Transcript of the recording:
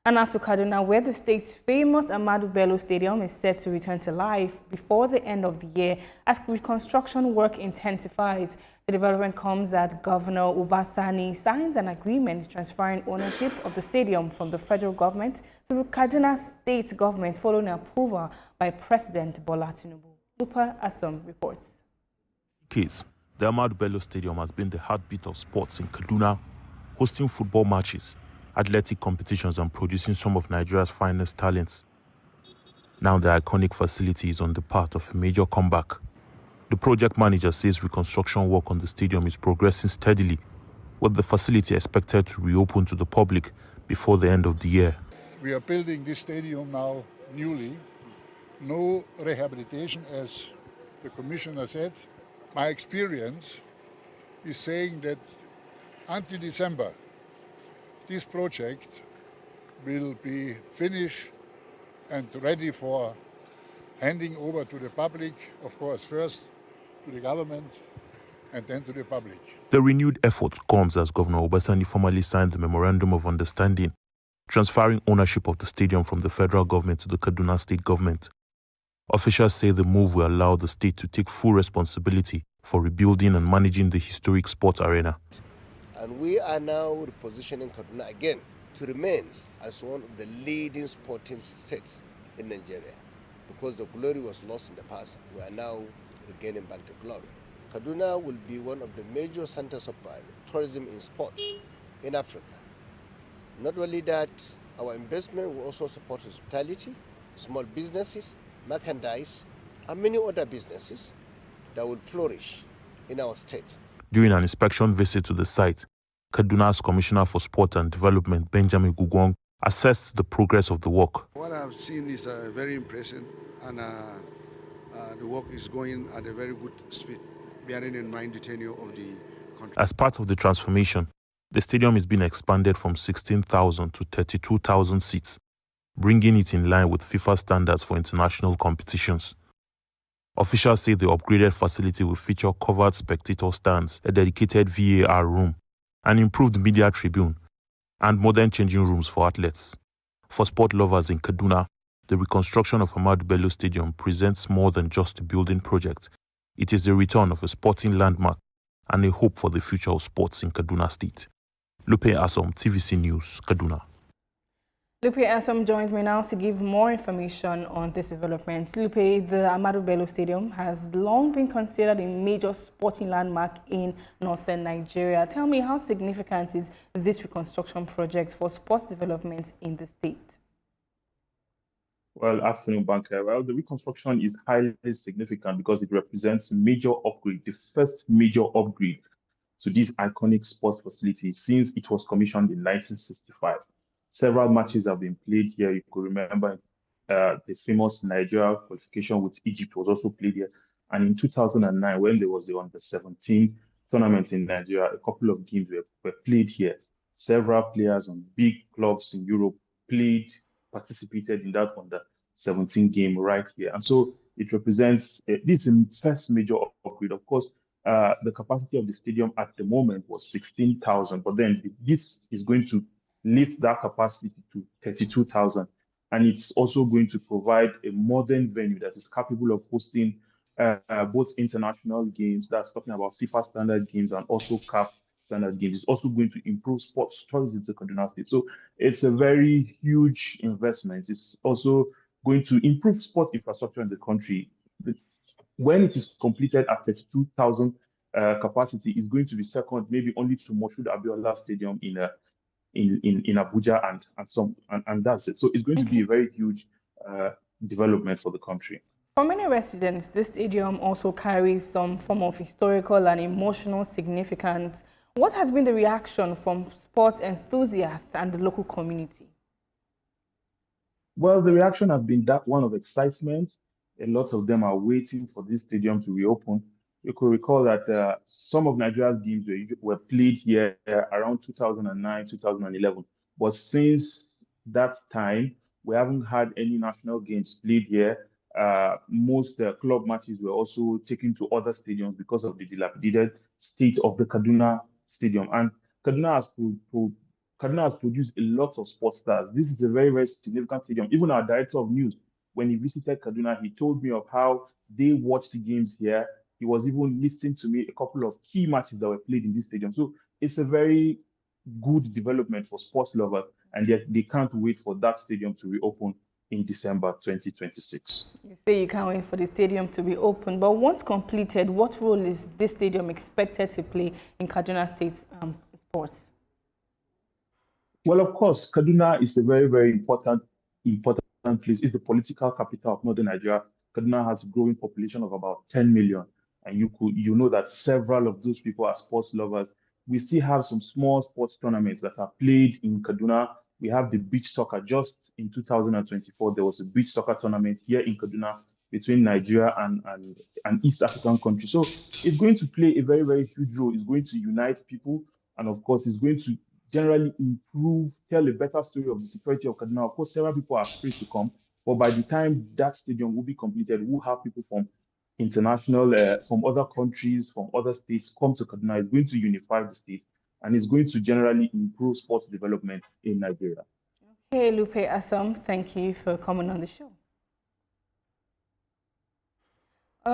And now to Kaduna, where the state's famous Ahmadu Bello Stadium is set to return to life before the end of the year as reconstruction work intensifies. The development comes as Governor Ubasani signs an agreement transferring ownership of the stadium from the federal government to the Kaduna state government following approval by President Bola Tinubu. Lupa Asom reports. The Ahmadu Bello Stadium has been the heartbeat of sports in Kaduna, hosting football matches, athletic competitions and producing some of Nigeria's finest talents. Now the iconic facility is on the path of a major comeback. The project manager says reconstruction work on the stadium is progressing steadily, with the facility expected to reopen to the public before the end of the year. We are building this stadium now newly. No rehabilitation, as the commissioner said. My experience is saying that until December, this project will be finished and ready for handing over to the public, of course, first to the government and then to the public. The renewed effort comes as Governor Ubasani formally signed the Memorandum of Understanding, transferring ownership of the stadium from the federal government to the Kaduna state government. Officials say the move will allow the state to take full responsibility for rebuilding and managing the historic sports arena. And we are now repositioning Kaduna again to remain as one of the leading sporting states in Nigeria. Because the glory was lost in the past, we are now regaining back the glory. Kaduna will be one of the major centers of tourism in sport in Africa. Not only that, our investment will also support hospitality, small businesses, merchandise, and many other businesses that will flourish in our state. During an inspection visit to the site, Kaduna's Commissioner for Sport and Development, Benjamin Gugwong, assessed the progress of the work. What I've seen is very impressive, and the work is going at a very good speed, bearing in mind the tenure of the country. As part of the transformation, the stadium is being expanded from 16,000 to 32,000 seats, bringing it in line with FIFA standards for international competitions. Officials say the upgraded facility will feature covered spectator stands, a dedicated VAR room, an improved media tribune, and modern changing rooms for athletes. For sport lovers in Kaduna, the reconstruction of Ahmadu Bello Stadium presents more than just a building project. It is the return of a sporting landmark and a hope for the future of sports in Kaduna State. Lupe Asom, TVC News, Kaduna. Lupe Asom joins me now to give more information on this development. Lupe, the Ahmadu Bello Stadium has long been considered a major sporting landmark in northern Nigeria. Tell me, how significant is this reconstruction project for sports development in the state? Well, afternoon, Banker. Well, the reconstruction is highly significant because it represents a major upgrade, the first major upgrade to this iconic sports facility since it was commissioned in 1965. Several matches have been played here. You could remember the famous Nigeria qualification with Egypt was also played here. And in 2009, when there was the Under-17 tournament in Nigeria, a couple of games were played here. Several players on big clubs in Europe participated in that Under-17 game right here. And so it represents, this is the first major upgrade. Of course, the capacity of the stadium at the moment was 16,000, but then this is going to lift that capacity to 32,000. And it's also going to provide a modern venue that is capable of hosting both international games, that's talking about FIFA standard games and also CAF standard games. It's also going to improve sports tourism to Kaduna State. So it's a very huge investment. It's also going to improve sport infrastructure in the country. When it is completed at 32,000 capacity, it's going to be second maybe only to Moshood Abiola Stadium in Abuja and that's it. So it's going to be a very huge development for the country. For many residents, this stadium also carries some form of historical and emotional significance. What has been the reaction from sports enthusiasts and the local community? Well, the reaction has been that one of excitement. A lot of them are waiting for this stadium to reopen. You could recall that some of Nigeria's games were played here around 2009, 2011. But since that time, we haven't had any national games played here. Most club matches were also taken to other stadiums because of the dilapidated state of the Kaduna Stadium. And Kaduna has Kaduna has produced a lot of sports stars. This is a very, very significant stadium. Even our director of news, when he visited Kaduna, he told me of how they watched the games here. He was even listening to me a couple of key matches that were played in this stadium. So it's a very good development for sports lovers, and yet they can't wait for that stadium to reopen in December 2026. You say you can't wait for the stadium to be open, but once completed, what role is this stadium expected to play in Kaduna State's sports? Well, of course, Kaduna is a very, very important place. It's the political capital of northern Nigeria. Kaduna has a growing population of about 10 million. And you know that several of those people are sports lovers. We still have some small sports tournaments that are played in Kaduna. We have the beach soccer. Just in 2024, there was a beach soccer tournament here in Kaduna between Nigeria and East African country. So it's going to play a very, very huge role. It's going to unite people. And of course, it's going to generally improve, tell a better story of the security of Kaduna. Of course, several people are afraid to come, but by the time that stadium will be completed, we'll have people from from other countries, from other states come to Kaduna. It's going to unify the state, and it's going to generally improve sports development in Nigeria. Hey, Lupe Assam, thank you for coming on the show.